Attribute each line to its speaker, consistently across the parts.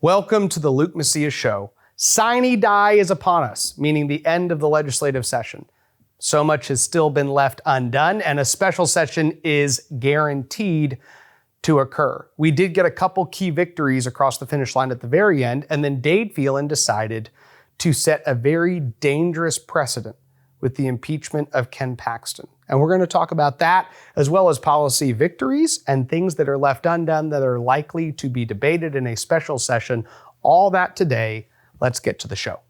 Speaker 1: Welcome to the Luke Macias Show. Sine die is upon us, meaning the end of the legislative session. So much has still been left undone, and a special session is guaranteed to occur. We did get a couple key victories across the finish line at the very end, and then Dade Phelan decided to set a very dangerous precedent with the impeachment of Ken Paxton. And we're going to talk about that, as well as policy victories and things that are left undone that are likely to be debated in a special session. All that today. Let's get to the show.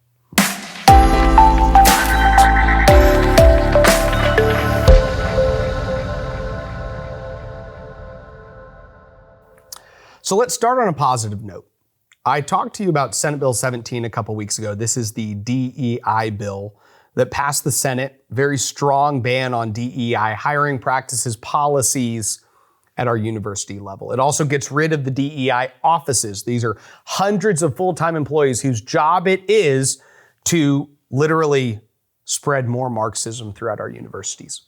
Speaker 1: So let's start on a positive note. I talked to you about Senate Bill 17 a couple weeks ago. This is the DEI bill that passed the Senate. Very strong ban on DEI hiring practices, policies at our university level. It also gets rid of the DEI offices. These are hundreds of full-time employees whose job it is to literally spread more Marxism throughout our universities.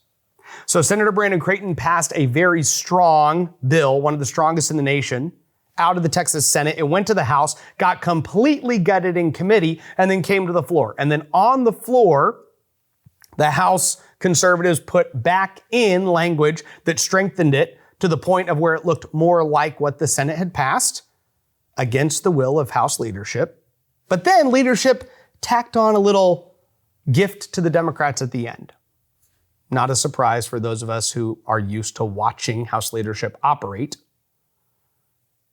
Speaker 1: So Senator Brandon Creighton passed a very strong bill, one of the strongest in the nation, out of the Texas Senate. It went to the House, got completely gutted in committee, and then came to the floor. And then on the floor, the House conservatives put back in language that strengthened it to the point of where it looked more like what the Senate had passed, against the will of House leadership. But then leadership tacked on a little gift to the Democrats at the end. Not a surprise for those of us who are used to watching House leadership operate.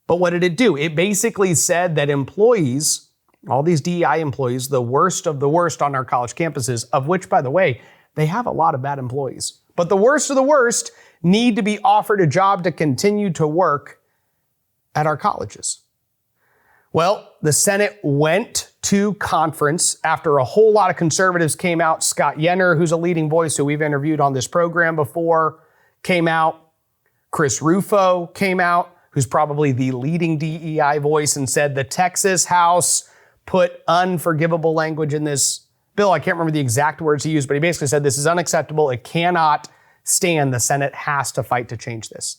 Speaker 1: But what did it do? It basically said that employees, all these DEI employees, the worst of the worst on our college campuses, of which, by the way, they have a lot of bad employees, but the worst of the worst need to be offered a job to continue to work at our colleges. Well, the Senate went to conference after a whole lot of conservatives came out. Scott Yenner, who's a leading voice who we've interviewed on this program before, came out. Chris Rufo came out, who's probably the leading DEI voice, and said the Texas House put unforgivable language in this bill. I can't remember the exact words he used, but he basically said this is unacceptable. It cannot stand. The Senate has to fight to change this.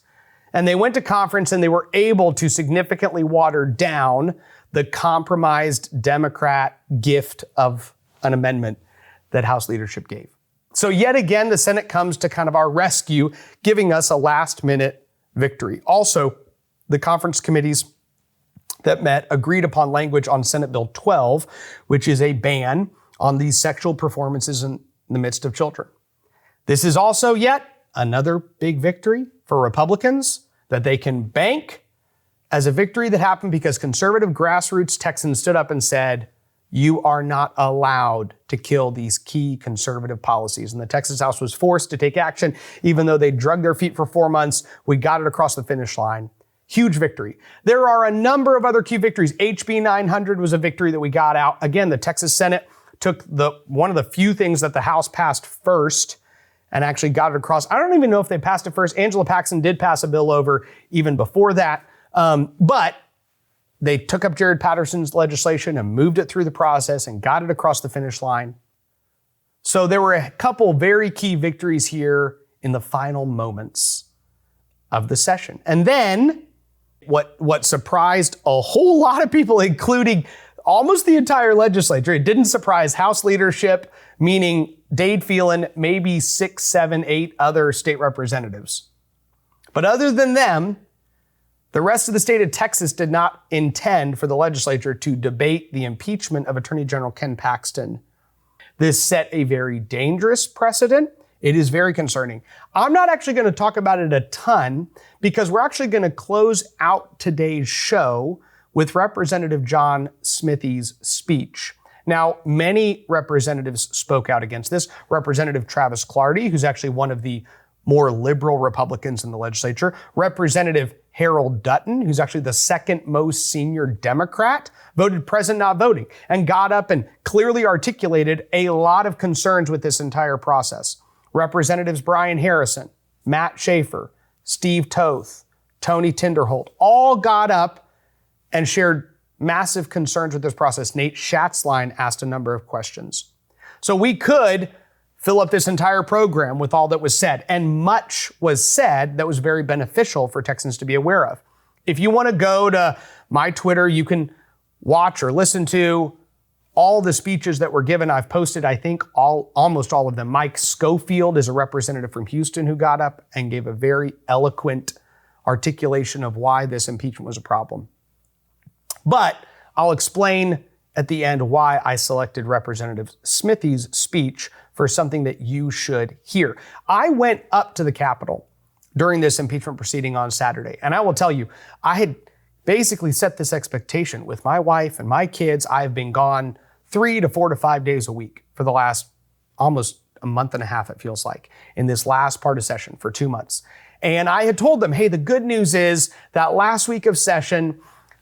Speaker 1: And they went to conference and they were able to significantly water down the compromised Democrat gift of an amendment that House leadership gave. So yet again, the Senate comes to kind of our rescue, giving us a last-minute victory. Also, the conference committees that met agreed upon language on Senate Bill 12, which is a ban on these sexual performances in the midst of children. This is also yet another big victory for Republicans that they can bank as a victory that happened because conservative grassroots Texans stood up and said, you are not allowed to kill these key conservative policies. And the Texas House was forced to take action, even though they dragged their feet for 4 months. We got it across the finish line. Huge victory. There are a number of other key victories. HB 900 was a victory that we got out. Again, the Texas Senate took one of the few things that the House passed first and actually got it across. I don't even know if they passed it first. Angela Paxton did pass a bill over even before that. But they took up Jared Patterson's legislation and moved it through the process and got it across the finish line. So there were a couple very key victories here in the final moments of the session. And then what surprised a whole lot of people, including almost the entire legislature, it didn't surprise House leadership, meaning Dade Phelan, maybe 6, 7, 8 other state representatives. But other than them, the rest of the state of Texas did not intend for the legislature to debate the impeachment of Attorney General Ken Paxton. This set a very dangerous precedent. It is very concerning. I'm not actually going to talk about it a ton because we're actually going to close out today's show with Representative John Smithey's speech. Now, many representatives spoke out against this. Representative Travis Clardy, who's actually one of the more liberal Republicans in the legislature. Representative Harold Dutton, who's actually the second most senior Democrat, voted present not voting and got up and clearly articulated a lot of concerns with this entire process. Representatives Brian Harrison, Matt Schaefer, Steve Toth, Tony Tinderholt, all got up and shared massive concerns with this process. Nate Schatzline asked a number of questions. So we could fill up this entire program with all that was said, and much was said that was very beneficial for Texans to be aware of. If you want to go to my Twitter, you can watch or listen to all the speeches that were given. I've posted, I think, almost all of them. Mike Schofield is a representative from Houston who got up and gave a very eloquent articulation of why this impeachment was a problem. But I'll explain at the end why I selected Representative Smithy's speech for something that you should hear. I went up to the Capitol during this impeachment proceeding on Saturday, and I will tell you, I had basically set this expectation with my wife and my kids. I've been gone 3 to 4 to 5 days a week for the last almost a month and a half, it feels like, in this last part of session for 2 months. And I had told them, hey, the good news is that last week of session,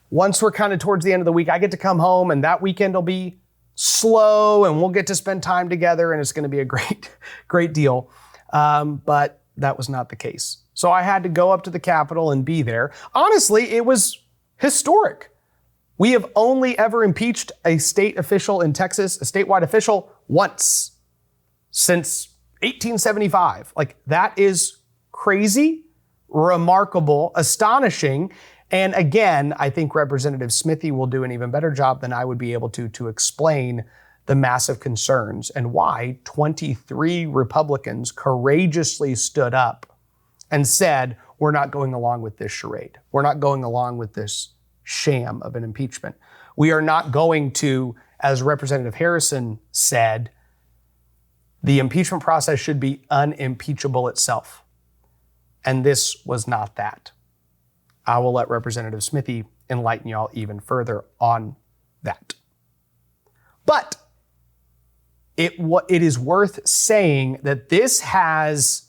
Speaker 1: once we're kind of towards the end of the week, I get to come home and that weekend will be slow and we'll get to spend time together and it's going to be a great deal. But that was not the case. So I had to go up to the Capitol and be there. Honestly, it was historic. We have only ever impeached a state official in Texas, a statewide official, once since 1875. Like, that is crazy, remarkable, astonishing. And again, I think Representative Smithy will do an even better job than I would be able to explain the massive concerns and why 23 Republicans courageously stood up and said, we're not going along with this charade. We're not going along with this sham of an impeachment. We are not going to, as Representative Harrison said, the impeachment process should be unimpeachable itself. And this was not that. I will let Representative Smithy enlighten y'all even further on that. But it is worth saying that this has,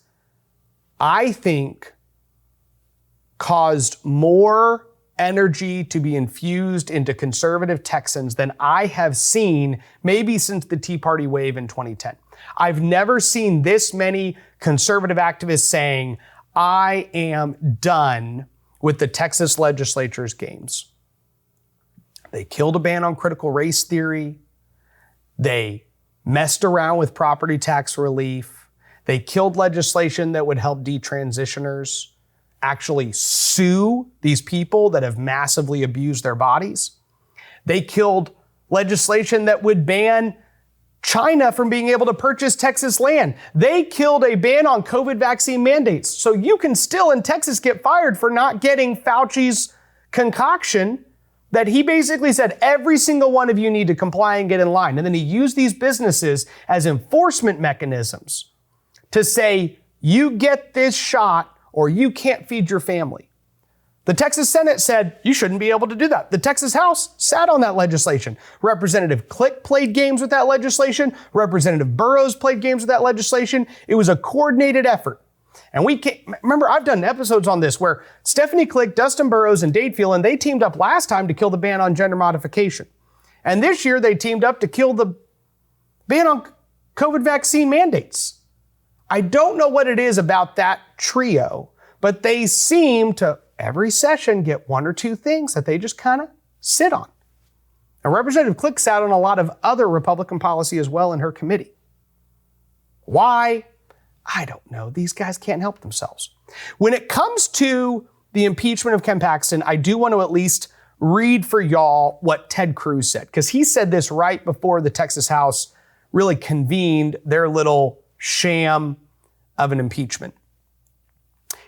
Speaker 1: I think, caused more energy to be infused into conservative Texans than I have seen maybe since the Tea Party wave in 2010. I've never seen this many conservative activists saying, I am done with the Texas legislature's games. They killed a ban on critical race theory. They messed around with property tax relief. They killed legislation that would help detransitioners actually sue these people that have massively abused their bodies. They killed legislation that would ban China from being able to purchase Texas land. They killed a ban on COVID vaccine mandates. So you can still in Texas get fired for not getting Fauci's concoction that he basically said, every single one of you need to comply and get in line. And then he used these businesses as enforcement mechanisms to say, you get this shot or you can't feed your family. The Texas Senate said you shouldn't be able to do that. The Texas House sat on that legislation. Representative Click played games with that legislation. Representative Burrows played games with that legislation. It was a coordinated effort. And we can't, remember, I've done episodes on this where Stephanie Click, Dustin Burrows, and Dade Phelan, they teamed up last time to kill the ban on gender modification. And this year they teamed up to kill the ban on COVID vaccine mandates. I don't know what it is about that trio, but they seem to every session get one or two things that they just kind of sit on. And Representative Click sat on a lot of other Republican policy as well in her committee. Why? I don't know. These guys can't help themselves. When it comes to the impeachment of Ken Paxton, I do want to at least read for y'all what Ted Cruz said, because he said this right before the Texas House really convened their little sham of an impeachment.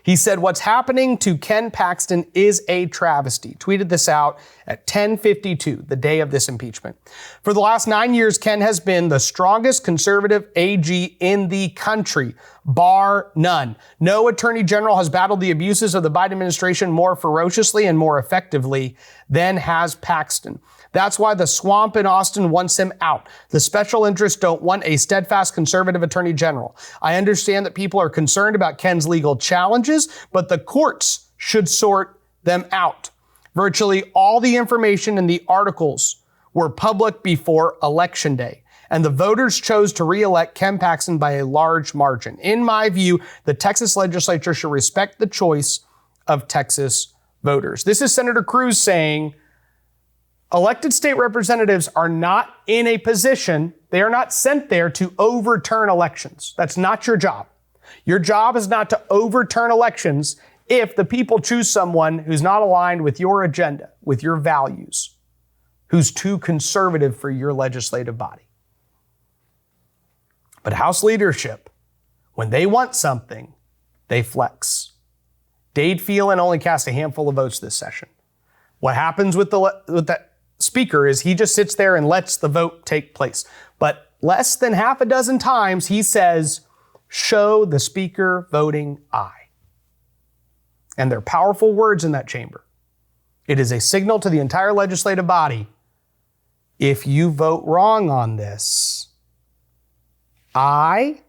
Speaker 1: He said, what's happening to Ken Paxton is a travesty. Tweeted this out at 10:52, the day of this impeachment. For the last 9 years, Ken has been the strongest conservative AG in the country, bar none. No attorney general has battled the abuses of the Biden administration more ferociously and more effectively than has Paxton. That's why the swamp in Austin wants him out. The special interests don't want a steadfast conservative attorney general. I understand that people are concerned about Ken's legal challenges, but the courts should sort them out. Virtually all the information in the articles were public before Election Day, and the voters chose to re-elect Ken Paxton by a large margin. In my view, the Texas legislature should respect the choice of Texas voters. This is Senator Cruz saying, elected state representatives are not in a position, they are not sent there to overturn elections. That's not your job. Your job is not to overturn elections if the people choose someone who's not aligned with your agenda, with your values, who's too conservative for your legislative body. But House leadership, when they want something, they flex. Dade Phelan only cast a handful of votes this session. What happens with the speaker is he just sits there and lets the vote take place. But less than half a dozen times he says, show the speaker voting aye. And they're powerful words in that chamber. It is a signal to the entire legislative body. If you vote wrong on this, I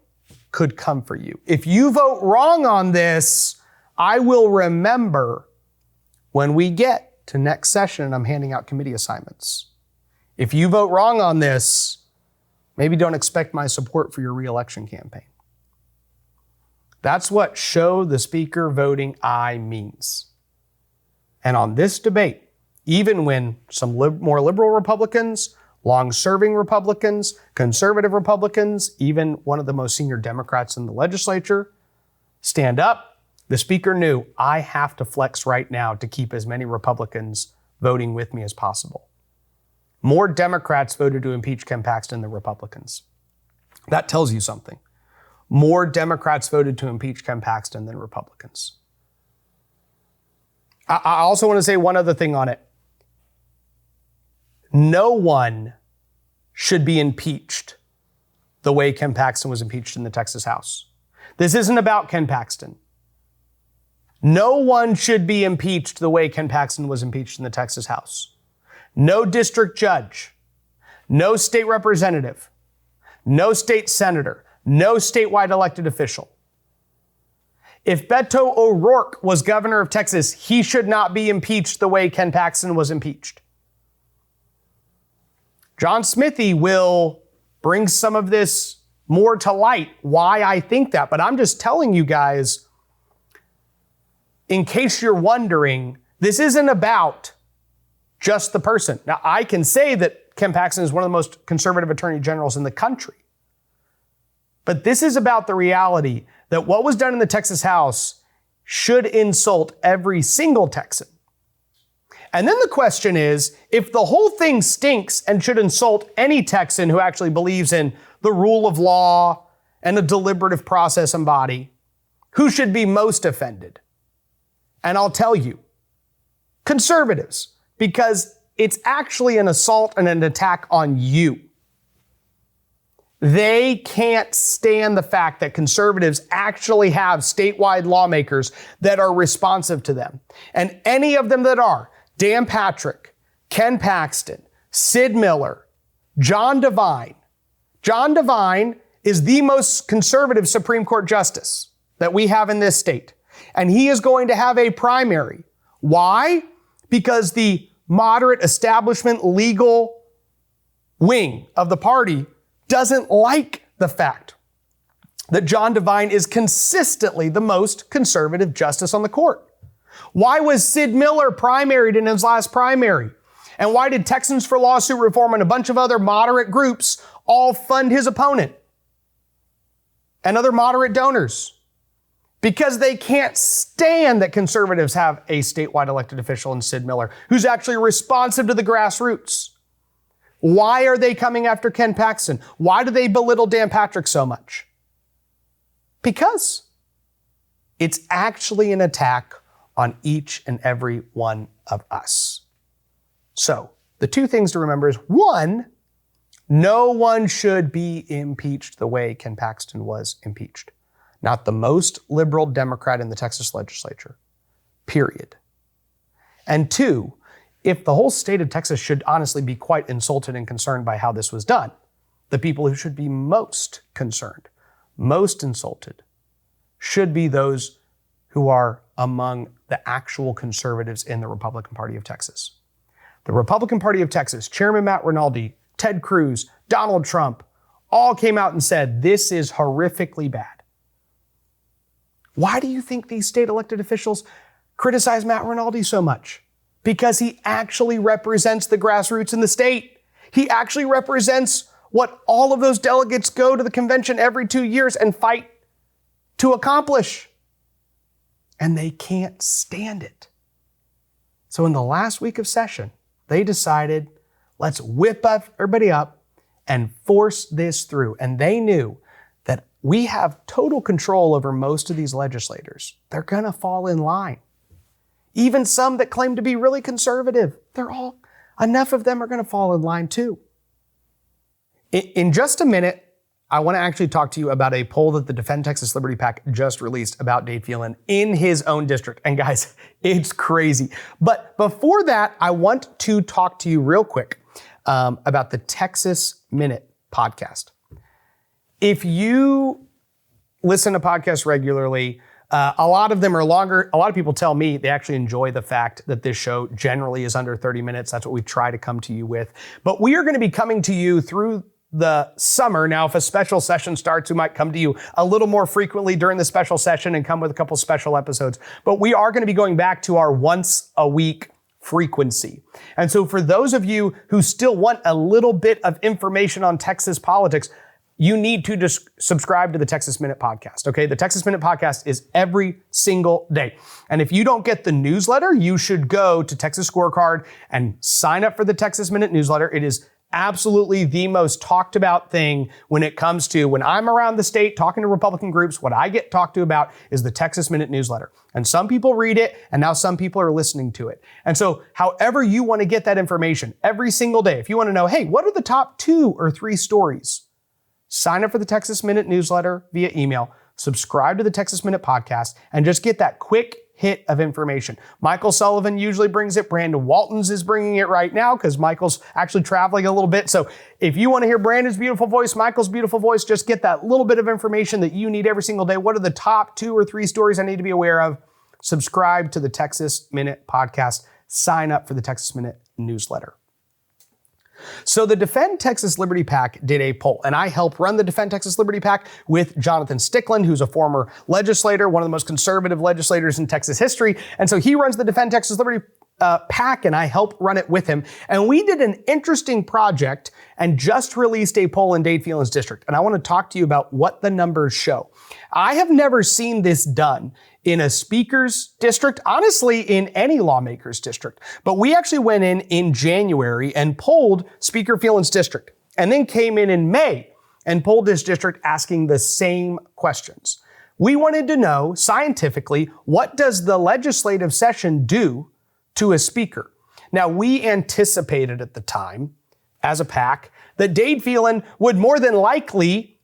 Speaker 1: could come for you. If you vote wrong on this, I will remember when we get to next session and I'm handing out committee assignments. If you vote wrong on this, maybe don't expect my support for your reelection campaign. That's what show the speaker voting aye means. And on this debate, even when some more liberal Republicans, long-serving Republicans, conservative Republicans, even one of the most senior Democrats in the legislature stand up, the speaker knew, I have to flex right now to keep as many Republicans voting with me as possible. More Democrats voted to impeach Ken Paxton than Republicans. That tells you something. More Democrats voted to impeach Ken Paxton than Republicans. I also want to say one other thing on it. No one should be impeached the way Ken Paxton was impeached in the Texas House. This isn't about Ken Paxton. No one should be impeached the way Ken Paxton was impeached in the Texas House. No district judge, no state representative, no state senator, no statewide elected official. If Beto O'Rourke was governor of Texas, he should not be impeached the way Ken Paxton was impeached. John Smithy will bring some of this more to light, why I think that. But I'm just telling you guys, in case you're wondering, this isn't about just the person. Now, I can say that Ken Paxton is one of the most conservative attorney generals in the country. But this is about the reality that what was done in the Texas House should insult every single Texan. And then the question is, if the whole thing stinks and should insult any Texan who actually believes in the rule of law and a deliberative process and body, who should be most offended? And I'll tell you, conservatives, because it's actually an assault and an attack on you. They can't stand the fact that conservatives actually have statewide lawmakers that are responsive to them. And any of them that are, Dan Patrick, Ken Paxton, Sid Miller, John Devine. John Devine is the most conservative Supreme Court justice that we have in this state. And he is going to have a primary. Why? Because the moderate establishment legal wing of the party doesn't like the fact that John Devine is consistently the most conservative justice on the court. Why was Sid Miller primaried in his last primary? And why did Texans for Lawsuit Reform and a bunch of other moderate groups all fund his opponent and other moderate donors? Because they can't stand that conservatives have a statewide elected official in Sid Miller who's actually responsive to the grassroots. Why are they coming after Ken Paxton? Why do they belittle Dan Patrick so much? Because it's actually an attack on each and every one of us. So the two things to remember is, one, no one should be impeached the way Ken Paxton was impeached. Not the most liberal Democrat in the Texas legislature, period. And two, if the whole state of Texas should honestly be quite insulted and concerned by how this was done, the people who should be most concerned, most insulted, should be those who are among the actual conservatives in the Republican Party of Texas. The Republican Party of Texas, Chairman Matt Rinaldi, Ted Cruz, Donald Trump, all came out and said, this is horrifically bad. Why do you think these state elected officials criticize Matt Rinaldi so much? Because he actually represents the grassroots in the state. He actually represents what all of those delegates go to the convention every 2 years and fight to accomplish. And they can't stand it. So in the last week of session, they decided, Let's whip everybody up and force this through. And they knew that we have total control over most of these legislators. They're going to fall in line. Even some that claim to be really conservative, enough of them are going to fall in line too. In just a minute, I want to actually talk to you about a poll that the Defend Texas Liberty PAC just released about Dade Phelan in his own district. And guys, it's crazy. But before that, I want to talk to you real quick about the Texas Minute podcast. If you listen to podcasts regularly, a lot of them are longer. A lot of people tell me they actually enjoy the fact that this show generally is under 30 minutes. That's what we try to come to you with. But we are going to be coming to you through the summer. Now, if a special session starts, we might come to you a little more frequently during the special session and come with a couple special episodes. But we are going to be going back to our once a week frequency. And so for those of you who still want a little bit of information on Texas politics, you need to just subscribe to the Texas Minute podcast, okay? The Texas Minute podcast is every single day. And if you don't get the newsletter, you should go to Texas Scorecard and sign up for the Texas Minute newsletter. It is absolutely the most talked about thing when it comes to when I'm around the state talking to Republican groups. What I get talked to about is the Texas Minute newsletter. And some people read it, and now some people are listening to it. And so however you want to get that information every single day, if you want to know, hey, what are the top 2 or 3 stories? Sign up for the Texas Minute newsletter via email, subscribe to the Texas Minute podcast, and just get that quick hit of information. Michael Sullivan usually brings it. Brandon Waltons is bringing it right now because Michael's actually traveling a little bit. So if you want to hear Brandon's beautiful voice, Michael's beautiful voice, just get that little bit of information that you need every single day. What are the top 2 or 3 stories I need to be aware of? Subscribe to the Texas Minute podcast. Sign up for the Texas Minute newsletter. So the Defend Texas Liberty PAC did a poll, and I help run the Defend Texas Liberty PAC with Jonathan Stickland, who's a former legislator, one of the most conservative legislators in Texas history. And so he runs the Defend Texas Liberty PAC, and I help run it with him. And we did an interesting project and just released a poll in Dade Phelan's district. And I want to talk to you about what the numbers show. I have never seen this done in a speaker's district, honestly, in any lawmaker's district. But we actually went in January and polled Speaker Phelan's district, and then came in May and polled this district asking the same questions. We wanted to know scientifically, what does the legislative session do to a speaker? Now, we anticipated at the time, as a PAC, that Dade Phelan would more than likely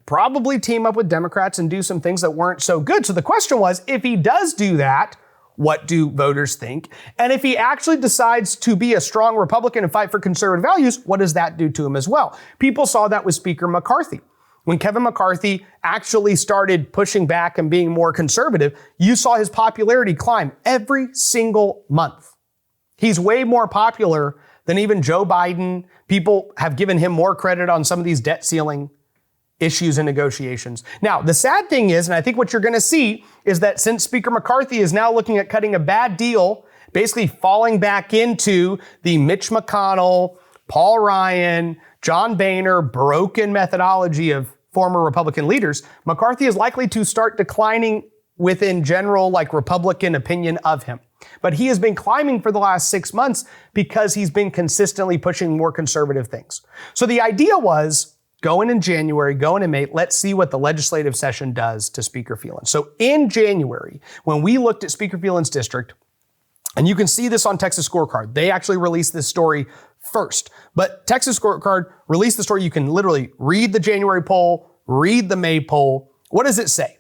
Speaker 1: probably team up with Democrats and do some things that weren't so good. So the question was, if he does do that, what do voters think? And if he actually decides to be a strong Republican and fight for conservative values, what does that do to him as well? People saw that with Speaker McCarthy. When Kevin McCarthy actually started pushing back and being more conservative, you saw his popularity climb every single month. He's way more popular than even Joe Biden. People have given him more credit on some of these debt ceiling issues and negotiations. Now, the sad thing is, and I think what you're going to see, is that since Speaker McCarthy is now looking at cutting a bad deal, basically falling back into the Mitch McConnell, Paul Ryan, John Boehner broken methodology of former Republican leaders, McCarthy is likely to start declining within general, Republican opinion of him. But he has been climbing for the last 6 months because he's been consistently pushing more conservative things. So the idea was, going in January, going in May, let's see what the legislative session does to Speaker Phelan. So in January, when we looked at Speaker Phelan's district, and you can see this on Texas Scorecard, they actually released this story first. But Texas Scorecard released the story. You can literally read the January poll, read the May poll. What does it say?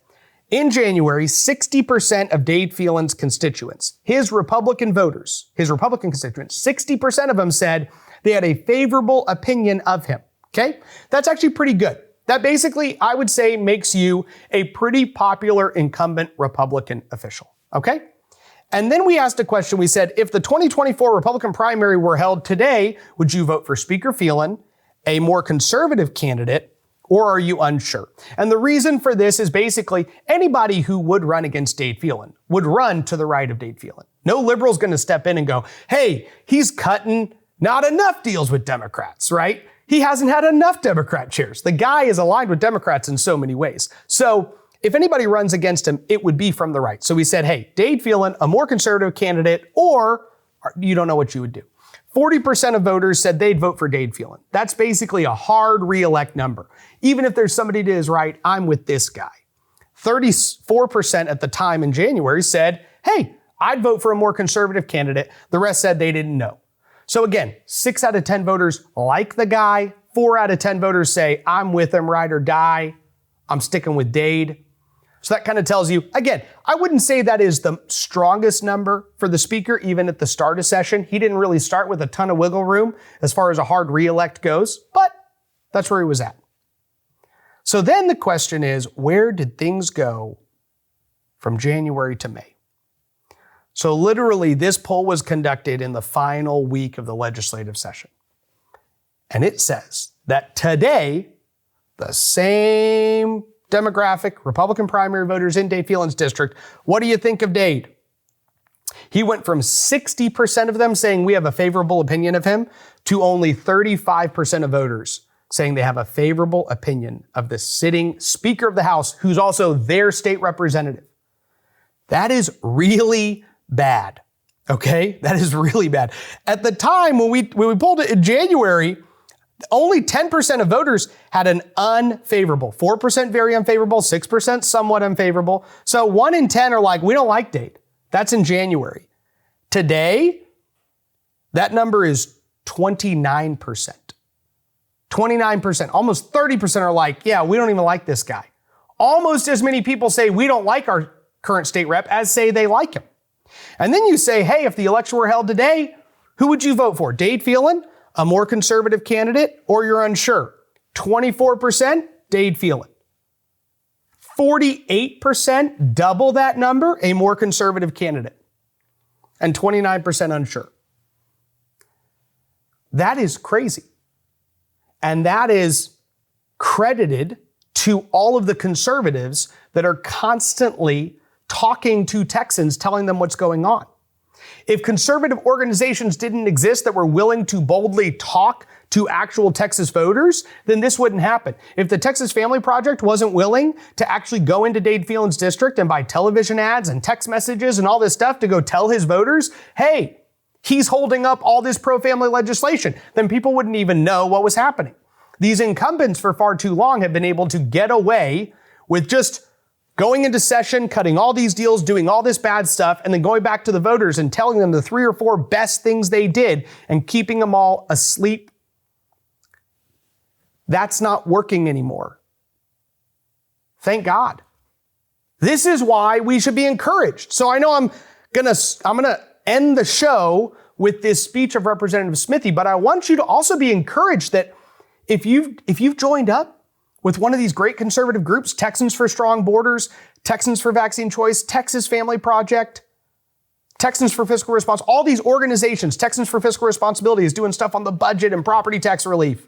Speaker 1: In January, 60% of Dade Phelan's constituents, his Republican voters, his Republican constituents, 60% of them said they had a favorable opinion of him. Okay? That's actually pretty good. That basically, I would say, makes you a pretty popular incumbent Republican official. Okay? And then we asked a question. We said, if the 2024 Republican primary were held today, would you vote for Speaker Phelan, a more conservative candidate, or are you unsure? And the reason for this is basically anybody who would run against Dade Phelan would run to the right of Dade Phelan. No liberal's going to step in and go, hey, he's cutting not enough deals with Democrats, right? He hasn't had enough Democrat chairs. The guy is aligned with Democrats in so many ways. So if anybody runs against him, it would be from the right. So we said, hey, Dade Phelan, a more conservative candidate, or you don't know what you would do. 40% of voters said they'd vote for Dade Phelan. That's basically a hard reelect number. Even if there's somebody to his right, I'm with this guy. 34% at the time in January said, hey, I'd vote for a more conservative candidate. The rest said they didn't know. So again, 6 out of 10 voters like the guy. 4 out of 10 voters say, I'm with him, ride or die. I'm sticking with Dade. So that kind of tells you, again, I wouldn't say that is the strongest number for the speaker, even at the start of session. He didn't really start with a ton of wiggle room as far as a hard reelect goes, but that's where he was at. So then the question is, where did things go from January to May? So literally, this poll was conducted in the final week of the legislative session. And it says that today, the same demographic, Republican primary voters in Dade Phelan's district, what do you think of Dade? He went from 60% of them saying we have a favorable opinion of him to only 35% of voters saying they have a favorable opinion of the sitting Speaker of the House, who's also their state representative. That is really bad, okay? That is really bad. At the time when we polled it in January, only 10% of voters had an unfavorable, 4% very unfavorable, 6% somewhat unfavorable. So 1 in 10 are like, we don't like Dade. That's in January. Today, that number is 29%. 29%, almost 30% are like, yeah, we don't even like this guy. Almost as many people say we don't like our current state rep as say they like him. And then you say, hey, if the election were held today, who would you vote for? Dade Phelan, a more conservative candidate, or you're unsure? 24%, Dade Phelan. 48%, double that number, a more conservative candidate. And 29% unsure. That is crazy. And that is credited to all of the conservatives that are constantly talking to Texans, telling them what's going on. If conservative organizations didn't exist that were willing to boldly talk to actual Texas voters, then this wouldn't happen. If the Texas Family Project wasn't willing to actually go into Dade Phelan's district and buy television ads and text messages and all this stuff to go tell his voters, hey, he's holding up all this pro-family legislation, then people wouldn't even know what was happening. These incumbents for far too long have been able to get away with just going into session, cutting all these deals, doing all this bad stuff, and then going back to the voters and telling them the 3 or 4 best things they did and keeping them all asleep. That's not working anymore. Thank God. This is why we should be encouraged. So I know I'm gonna end the show with this speech of Representative Smithy, but I want you to also be encouraged that if you've joined up with one of these great conservative groups, Texans for Strong Borders, Texans for Vaccine Choice, Texas Family Project, Texans for Fiscal Response, all these organizations, Texans for Fiscal Responsibility is doing stuff on the budget and property tax relief.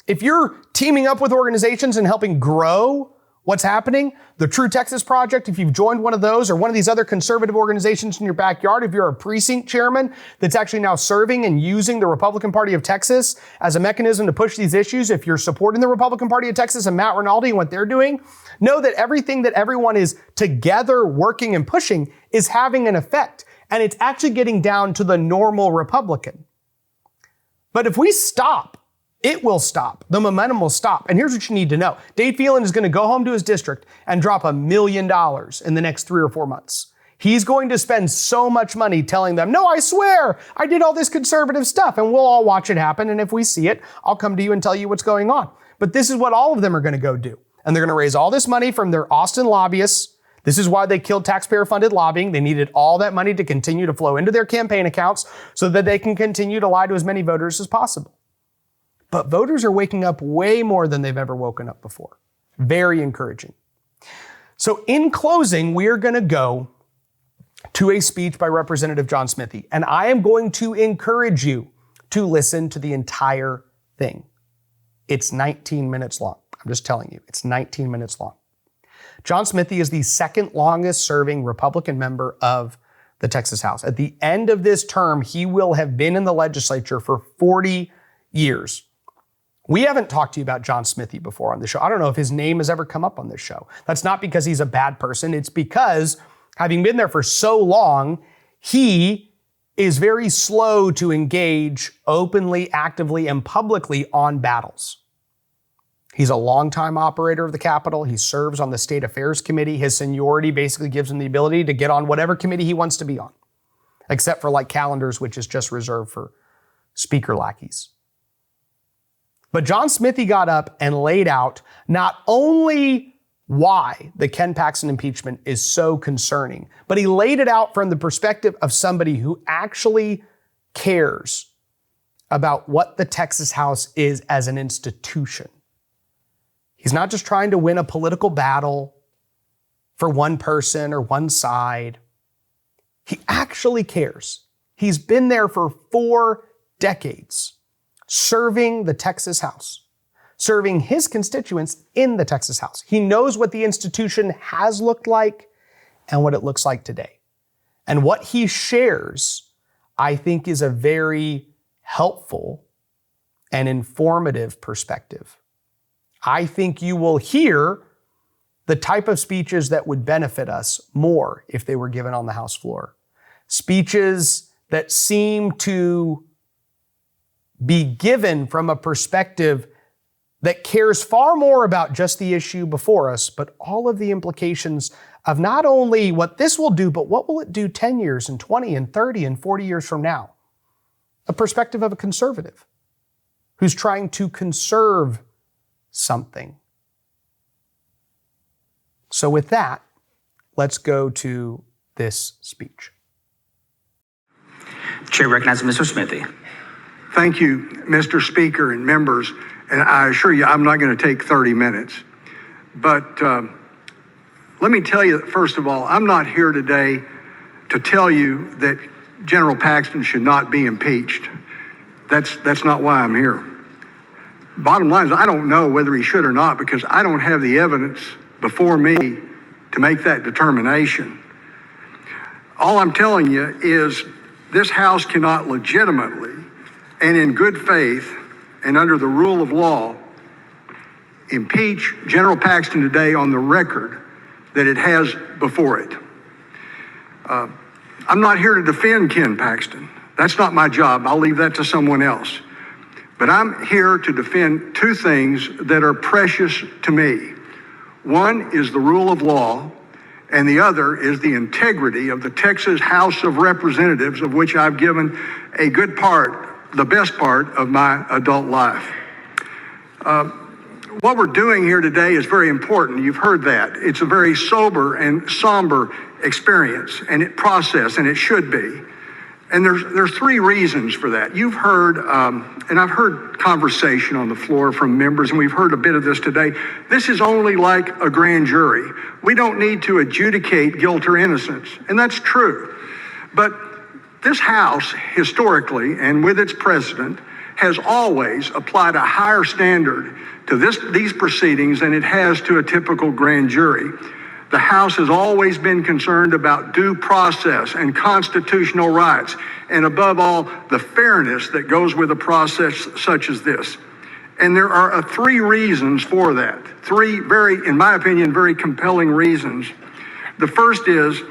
Speaker 1: If you're teaming up with organizations and helping grow what's happening, the True Texas Project, if you've joined one of those or one of these other conservative organizations in your backyard, if you're a precinct chairman that's actually now serving and using the Republican Party of Texas as a mechanism to push these issues, if you're supporting the Republican Party of Texas and Matt Rinaldi and what they're doing, know that everything that everyone is together working and pushing is having an effect. And it's actually getting down to the normal Republican. But if we stop, it will stop. The momentum will stop. And here's what you need to know. Dade Phelan is going to go home to his district and drop $1 million in the next 3 or 4 months. He's going to spend so much money telling them, no, I swear, I did all this conservative stuff, and we'll all watch it happen. And if we see it, I'll come to you and tell you what's going on. But this is what all of them are going to go do. And they're going to raise all this money from their Austin lobbyists. This is why they killed taxpayer-funded lobbying. They needed all that money to continue to flow into their campaign accounts so that they can continue to lie to as many voters as possible. But voters are waking up way more than they've ever woken up before. Very encouraging. So in closing, we are going to go to a speech by Representative John Smithy, and I am going to encourage you to listen to the entire thing. It's 19 minutes long. I'm just telling you, it's 19 minutes long. John Smithy is the second longest serving Republican member of the Texas House. At the end of this term, he will have been in the legislature for 40 years. We haven't talked to you about John Smithy before on the show. I don't know if his name has ever come up on this show. That's not because he's a bad person. It's because, having been there for so long, he is very slow to engage openly, actively, and publicly on battles. He's a longtime operator of the Capitol. He serves on the State Affairs Committee. His seniority basically gives him the ability to get on whatever committee he wants to be on, except for like calendars, which is just reserved for speaker lackeys. But John Smithee got up and laid out not only why the Ken Paxton impeachment is so concerning, but he laid it out from the perspective of somebody who actually cares about what the Texas House is as an institution. He's not just trying to win a political battle for one person or one side. He actually cares. He's been there for 4 decades, serving the Texas House, serving his constituents in the Texas House. He knows what the institution has looked like and what it looks like today. And what he shares, I think, is a very helpful and informative perspective. I think you will hear the type of speeches that would benefit us more if they were given on the House floor. Speeches that seem to be given from a perspective that cares far more about just the issue before us, but all of the implications of not only what this will do, but what will it do 10 years and 20 and 30 and 40 years from now? A perspective of a conservative who's trying to conserve something. So with that, let's go to this speech.
Speaker 2: Chair recognizes Mr. Smithee.
Speaker 3: Thank you, Mr. Speaker and members. And I assure you, I'm not going to take 30 minutes. But let me tell you, first of all, I'm not here today to tell you that General Paxton should not be impeached. That's not why I'm here. Bottom line is, I don't know whether he should or not because I don't have the evidence before me to make that determination. All I'm telling you is this House cannot legitimately and in good faith and under the rule of law impeach General Paxton today on the record that it has before it. I'm not here to defend Ken Paxton. That's not my job. I'll leave that to someone else. But I'm here to defend 2 things that are precious to me. One is the rule of law, and the other is the integrity of the Texas House of Representatives, of which I've given a good part, the best part of my adult life. What we're doing here today is very important. You've heard that. It's a very sober and somber experience and process, and it should be. And there's 3 reasons for that. You've heard, and I've heard conversation on the floor from members, and we've heard a bit of this today. This is only like a grand jury. We don't need to adjudicate guilt or innocence, and that's true. But this House, historically, and with its president, has always applied a higher standard to these proceedings than it has to a typical grand jury. The House has always been concerned about due process and constitutional rights, and above all, the fairness that goes with a process such as this. And there are 3 reasons for that. 3 very, in my opinion, very compelling reasons. The first is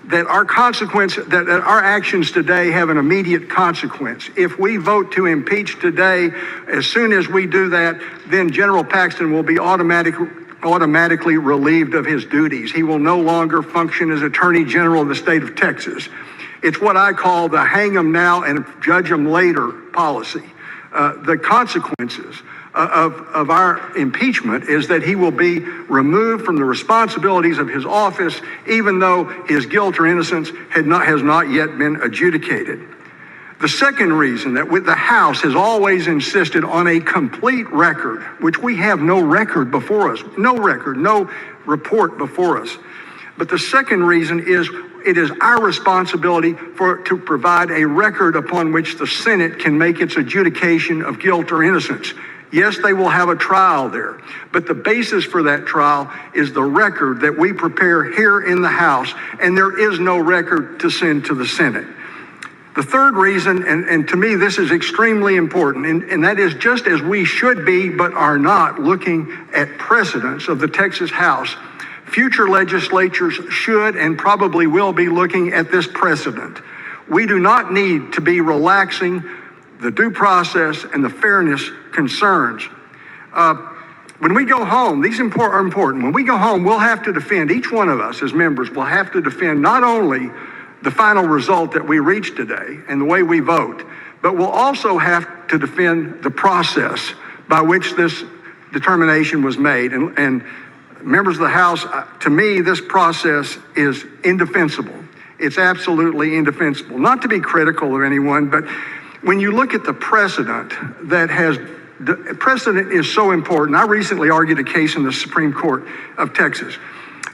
Speaker 3: that our actions today have an immediate consequence. If we vote to impeach today, as soon as we do that, then General Paxton will be automatically relieved of his duties. He will no longer function as Attorney General of the state of Texas. It's what I call the hang 'em now and judge 'em later policy. The consequences of our impeachment is that he will be removed from the responsibilities of his office, even though his guilt or innocence has not yet been adjudicated. The second reason that the House has always insisted on a complete record, which we have no record before us, no report before us. But the second reason is it is our responsibility to provide a record upon which the Senate can make its adjudication of guilt or innocence. Yes, they will have a trial there, but the basis for that trial is the record that we prepare here in the House, and there is no record to send to the Senate. The third reason, and to me this is extremely important, and that is just as we should be but are not looking at precedents of the Texas House, future legislatures should and probably will be looking at this precedent. We do not need to be relaxing the due process and the fairness concerns. When we go home, these are important. When we go home, we'll have to defend, each one of us as members will have to defend not only the final result that we reach today and the way we vote, but we'll also have to defend the process by which this determination was made. And members of the House, to me, this process is indefensible. It's absolutely indefensible. Not to be critical of anyone, but when you look at the precedent precedent is so important. I recently argued a case in the Supreme Court of Texas,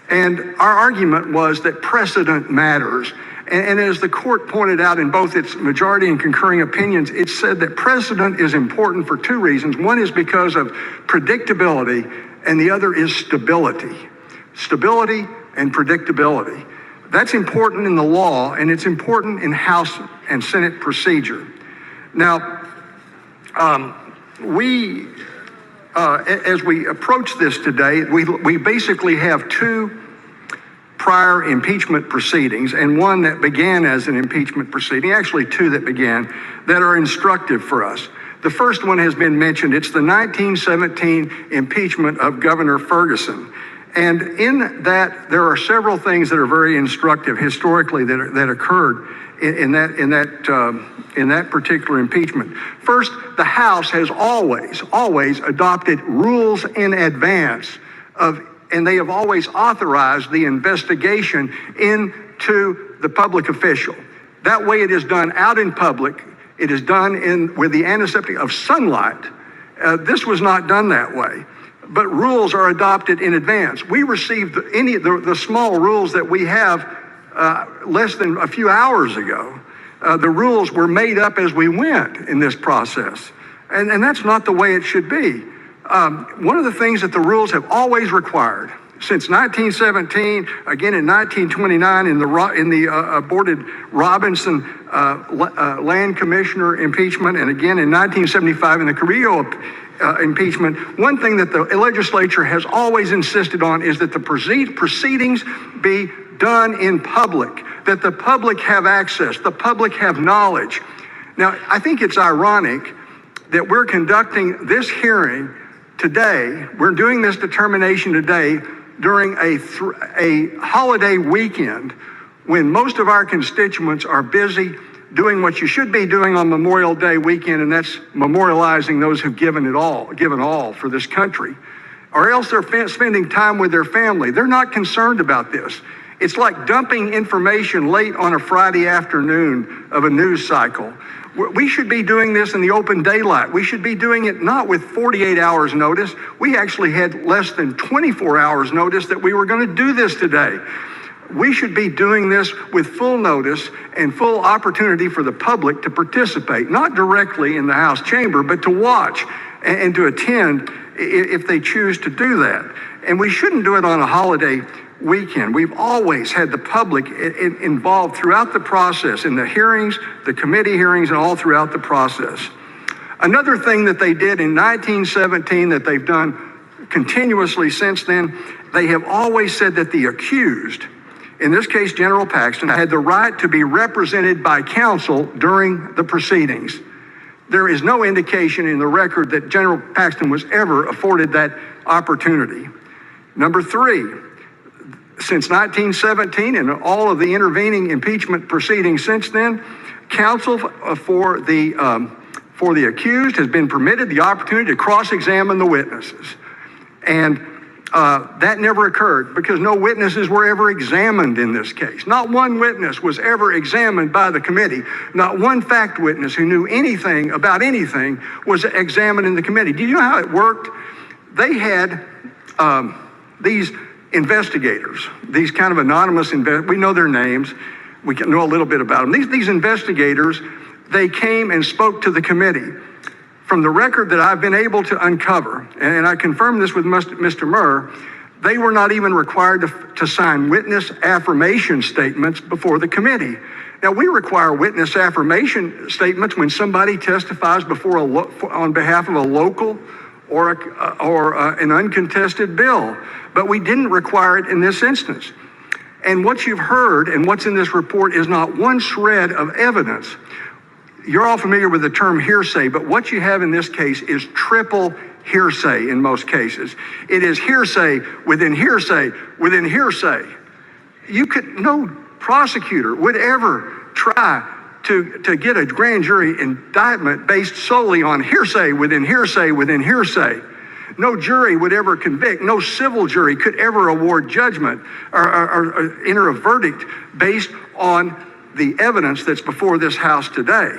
Speaker 3: and our argument was that precedent matters. And as the court pointed out in both its majority and concurring opinions, it said that precedent is important for two reasons. One is because of predictability, and the other is stability. Stability and predictability. That's important in the law, and it's important in House and Senate procedure. Now, as we approach this today, we basically have two prior impeachment proceedings and one that began as an impeachment proceeding, actually two that began, that are instructive for us. The first one has been mentioned. It's the 1917 impeachment of Governor Ferguson. And in that, there are several things that are very instructive historically that occurred in that particular impeachment. First, the House has always adopted rules in advance and they have always authorized the investigation into the public official. That way it is done out in public. It is done with the antiseptic of sunlight. This was not done that way, but rules are adopted in advance. We received the small rules that we have less than a few hours ago. The rules were made up as we went in this process, and that's not the way it should be. One of the things that the rules have always required, since 1917, again in 1929 in the aborted Robinson Land Commissioner impeachment, and again in 1975 in the Carrillo impeachment, one thing that the legislature has always insisted on is that the proceedings be done in public, that the public have access, the public have knowledge. Now, I think it's ironic that we're conducting this hearing today, we're doing this determination today during a holiday weekend when most of our constituents are busy doing what you should be doing on Memorial Day weekend, and that's memorializing those who've given all for this country. Or else they're spending time with their family. They're not concerned about this. It's like dumping information late on a Friday afternoon of a news cycle. We should be doing this in the open daylight. We should be doing it not with 48 hours notice. We actually had less than 24 hours notice that we were going to do this today. We should be doing this with full notice and full opportunity for the public to participate, not directly in the House chamber, but to watch and to attend if they choose to do that. And we shouldn't do it on a holiday weekend. We've always had the public involved throughout the process, in the hearings, the committee hearings, and all throughout the process. Another thing that they did in 1917 that they've done continuously since then, they have always said that the accused, in this case General Paxton, had the right to be represented by counsel during the proceedings. There is no indication in the record that General Paxton was ever afforded that opportunity. Number three, since 1917 and all of the intervening impeachment proceedings since then, counsel for the accused has been permitted the opportunity to cross-examine the witnesses. And that never occurred because no witnesses were ever examined in this case. Not one witness was ever examined by the committee. Not one fact witness who knew anything about anything was examined in the committee. Do you know how it worked? They had these investigators, these kind of anonymous investigators. We know their names. We can know a little bit about them. These investigators, they came and spoke to the committee. From the record that I've been able to uncover, and I confirmed this with Mr. Murr, they were not even required to sign witness affirmation statements before the committee. Now, we require witness affirmation statements when somebody testifies on behalf of a local or an uncontested bill, but we didn't require it in this instance. And what you've heard and what's in this report is not one shred of evidence. You're all familiar with the term hearsay, but what you have in this case is triple hearsay in most cases. It is hearsay within hearsay within hearsay. No prosecutor would ever try to get a grand jury indictment based solely on hearsay within hearsay within hearsay. No jury would ever convict. No civil jury could ever award judgment or enter a verdict based on the evidence that's before this House today.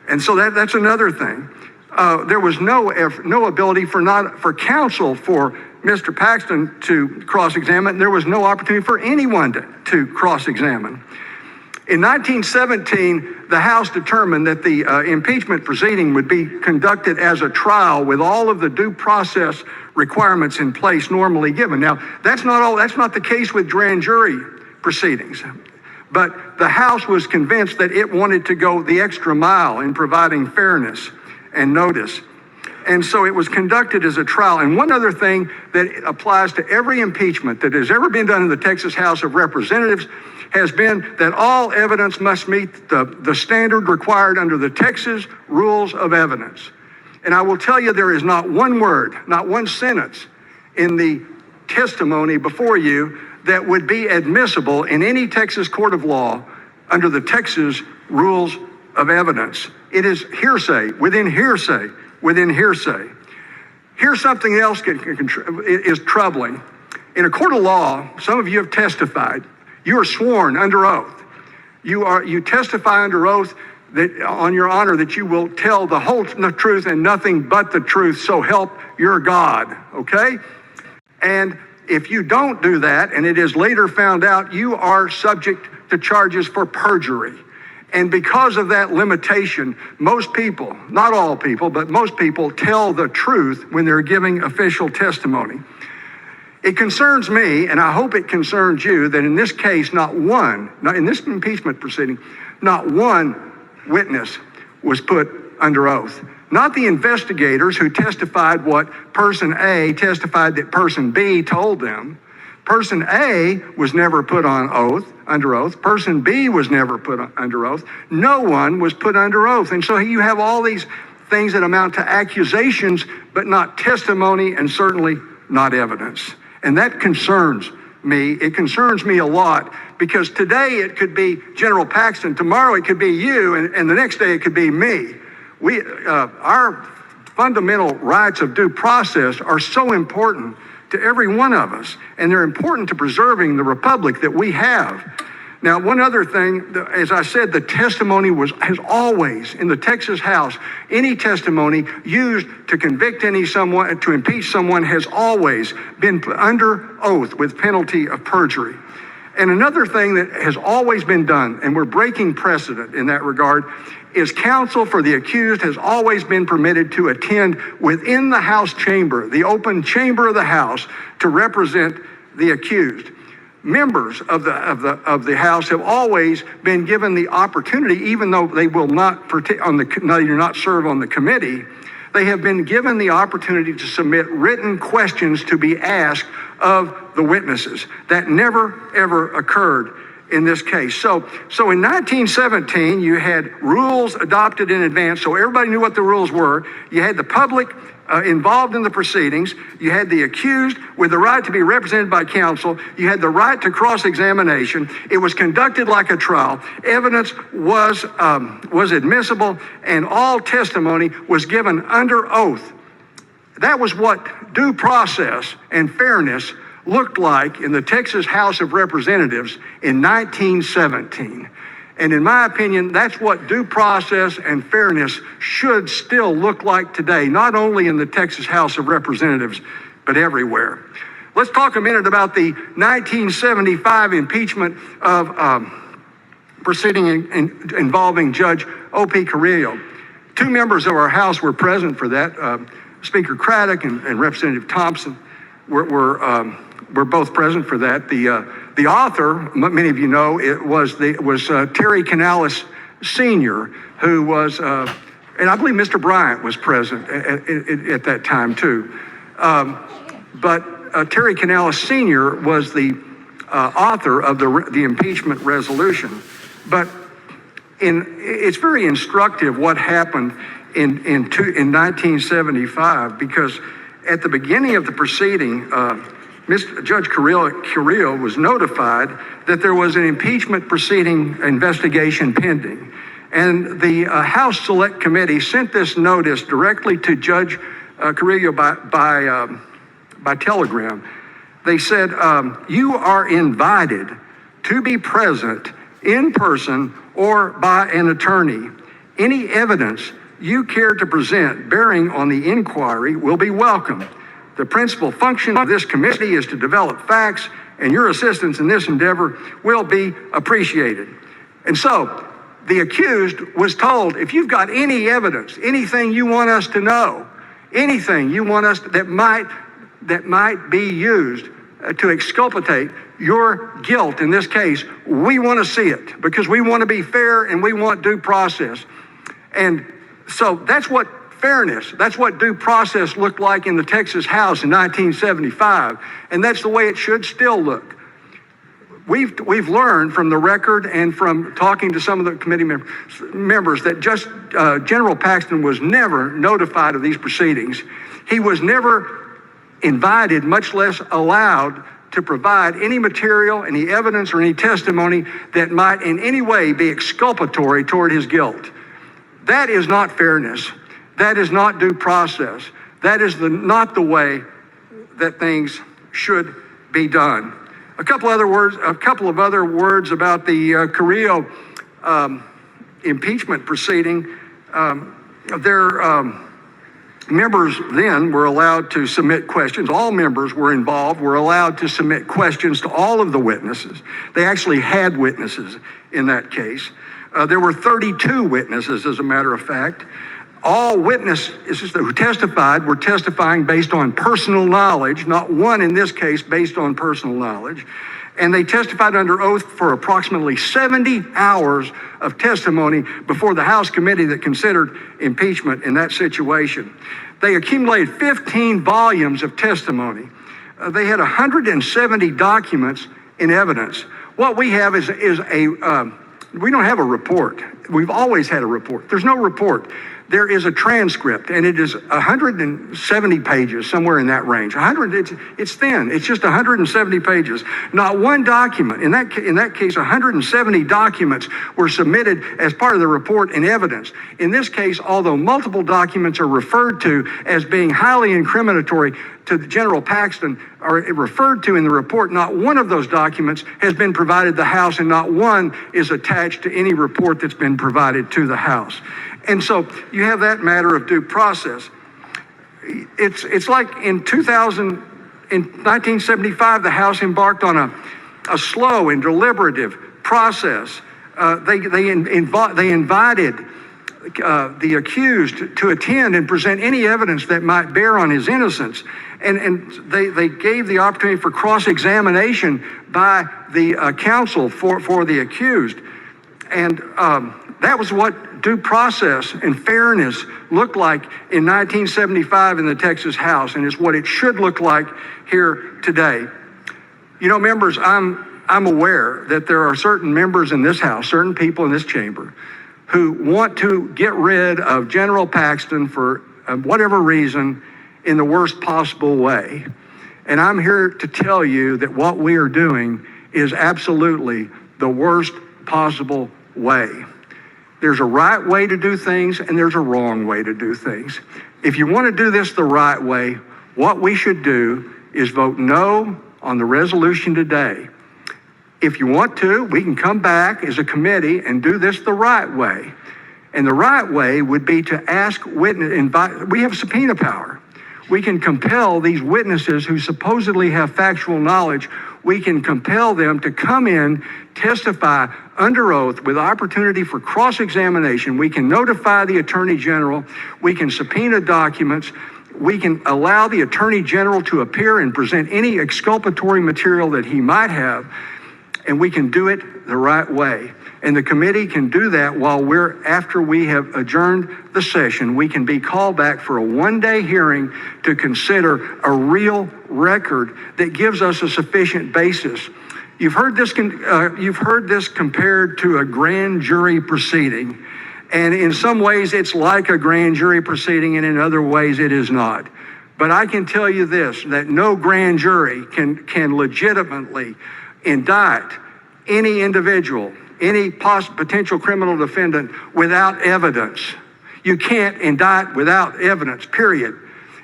Speaker 3: And so that's another thing. There was no ability for counsel for Mr. Paxton to cross-examine. There was no opportunity for anyone to cross-examine. In 1917, the House determined that the impeachment proceeding would be conducted as a trial with all of the due process requirements in place normally given. Now, that's not the case with grand jury proceedings. But the House was convinced that it wanted to go the extra mile in providing fairness and notice. And so it was conducted as a trial. And one other thing that applies to every impeachment that has ever been done in the Texas House of Representatives has been that all evidence must meet the standard required under the Texas Rules of Evidence. And I will tell you, there is not one word, not one sentence in the testimony before you that would be admissible in any Texas court of law under the Texas Rules of Evidence. It is hearsay within hearsay within hearsay. Here's something else is troubling. In a court of law, some of you have testified. You are sworn under oath. You testify under oath that on your honor that you will tell the whole truth and nothing but the truth, so help your God, okay? And if you don't do that, and it is later found out, you are subject to charges for perjury. And because of that limitation, most people, not all people, but most people tell the truth when they're giving official testimony. It concerns me, and I hope it concerns you, that in this case, in this impeachment proceeding, not one witness was put under oath. Not the investigators who testified what person A testified that person B told them. Person A was never put under oath. Person B was never put under oath. No one was put under oath. And so you have all these things that amount to accusations, but not testimony and certainly not evidence. And that concerns me. It concerns me a lot because today it could be General Paxton, tomorrow it could be you, and the next day it could be me. Our fundamental rights of due process are so important to every one of us, and they're important to preserving the republic that we have. Now, one other thing, as I said, the testimony has always, in the Texas House, any testimony used to convict someone, to impeach someone, has always been under oath with penalty of perjury. And another thing that has always been done, and we're breaking precedent in that regard, is counsel for the accused has always been permitted to attend within the House chamber, the open chamber of the House, to represent the accused. Members of the House have always been given the opportunity, even though they will not serve on the committee, they have been given the opportunity to submit written questions to be asked of the witnesses. That never, ever occurred in this case. So in 1917, you had rules adopted in advance, so everybody knew what the rules were. You had the public involved in the proceedings. You had the accused with the right to be represented by counsel. You had the right to cross-examination. It was conducted like a trial. Evidence was admissible, and all testimony was given under oath. That was what due process and fairness looked like in the Texas House of Representatives in 1917. And in my opinion, that's what due process and fairness should still look like today, not only in the Texas House of Representatives, but everywhere. Let's talk a minute about the 1975 impeachment of proceeding involving Judge O.P. Carrillo. Two members of our House were present for that. Speaker Craddock and Representative Thompson were both present for that. The author, many of you know, it was Terry Canales Sr., who was, and I believe Mr. Bryant was present at that time too. But Terry Canales Sr. was the author of the impeachment resolution. But it's very instructive what happened in 1975, because at the beginning of the proceeding, Judge Carrillo was notified that there was an impeachment proceeding investigation pending. And the House Select Committee sent this notice directly to Judge Carrillo by telegram. They said, you are invited to be present in person or by an attorney. Any evidence you care to present bearing on the inquiry will be welcome. The principal function of this committee is to develop facts, and your assistance in this endeavor will be appreciated. And so the accused was told, if you've got any evidence, anything you want us to know, anything you want us that might be used to exculpate your guilt in this case, we want to see it, because we want to be fair and we want due process. And so that's what fairness, that's what due process looked like in the Texas House in 1975, and that's the way it should still look. We've learned from the record and from talking to some of the committee members that General Paxton was never notified of these proceedings. He was never invited, much less allowed, to provide any material, any evidence, or any testimony that might in any way be exculpatory toward his guilt. That is not fairness. That is not due process. That is not the way that things should be done. A couple of other words about the Carrillo impeachment proceeding. Members then were allowed to submit questions. All members were involved, were allowed to submit questions to all of the witnesses. They actually had witnesses in that case. There were 32 witnesses, as a matter of fact. All witnesses who testified were testifying based on personal knowledge, not one in this case based on personal knowledge. And they testified under oath for approximately 70 hours of testimony before the House committee that considered impeachment in that situation. They accumulated 15 volumes of testimony. They had 170 documents in evidence. What we have is we don't have a report. We've always had a report. There's no report. There is a transcript, and it is 170 pages, somewhere in that range. It's thin. It's just 170 pages. Not one document. In that case, 170 documents were submitted as part of the report and evidence. In this case, although multiple documents are referred to as being highly incriminatory to General Paxton, are referred to in the report, not one of those documents has been provided to the House, and not one is attached to any report that's been provided to the House. And so you have that matter of due process. It's like in 1975, the House embarked on a slow and deliberative process. They invited the accused to attend and present any evidence that might bear on his innocence. And they gave the opportunity for cross-examination by the counsel for the accused. And that was what due process and fairness looked like in 1975 in the Texas House, and it's what it should look like here today. You know, members, I'm aware that there are certain members in this House, certain people in this chamber, who want to get rid of General Paxton for whatever reason in the worst possible way. And I'm here to tell you that what we are doing is absolutely the worst possible way. There's a right way to do things, and there's a wrong way to do things. If you want to do this the right way, what we should do is vote no on the resolution today. If you want to, we can come back as a committee and do this the right way. And the right way would be to ask we have subpoena power. We can compel these witnesses who supposedly have factual knowledge, we can compel them to come in, testify under oath with opportunity for cross-examination. We can notify the Attorney General. We can subpoena documents. We can allow the Attorney General to appear and present any exculpatory material that he might have, and we can do it the right way. And the committee can do that after we have adjourned the session. We can be called back for a one-day hearing to consider a real record that gives us a sufficient basis You've heard this compared to a grand jury proceeding, and in some ways it's like a grand jury proceeding, and in other ways it is not. But I can tell you this, that no grand jury can legitimately indict any individual, any potential criminal defendant without evidence. You can't indict without evidence, period.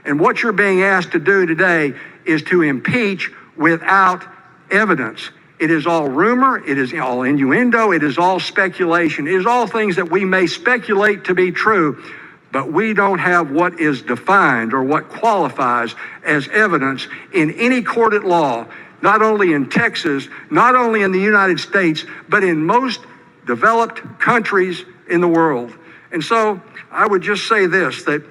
Speaker 3: And what you're being asked to do today is to impeach without evidence. It is all rumor, it is all innuendo, it is all speculation, it is all things that we may speculate to be true, but we don't have what is defined or what qualifies as evidence in any court at law, not only in Texas, not only in the United States, but in most developed countries in the world. And so I would just say this, that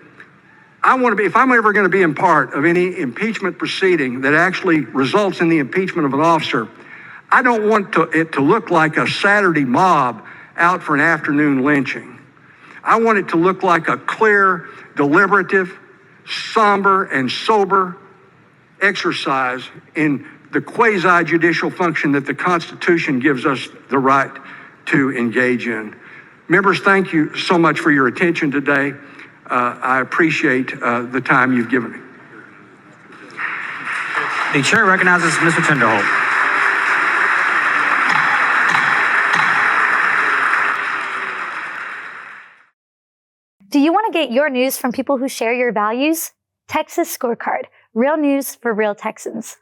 Speaker 3: if I'm ever going to be in part of any impeachment proceeding that actually results in the impeachment of an officer, I don't want it to look like a Saturday mob out for an afternoon lynching. I want it to look like a clear, deliberative, somber, and sober exercise in the quasi-judicial function that the Constitution gives us the right to engage in. Members, thank you so much for your attention today. I appreciate the time you've given me.
Speaker 2: The chair recognizes Mr. Tinderholt.
Speaker 4: Do you want to get your news from people who share your values? Texas Scorecard, real news for real Texans.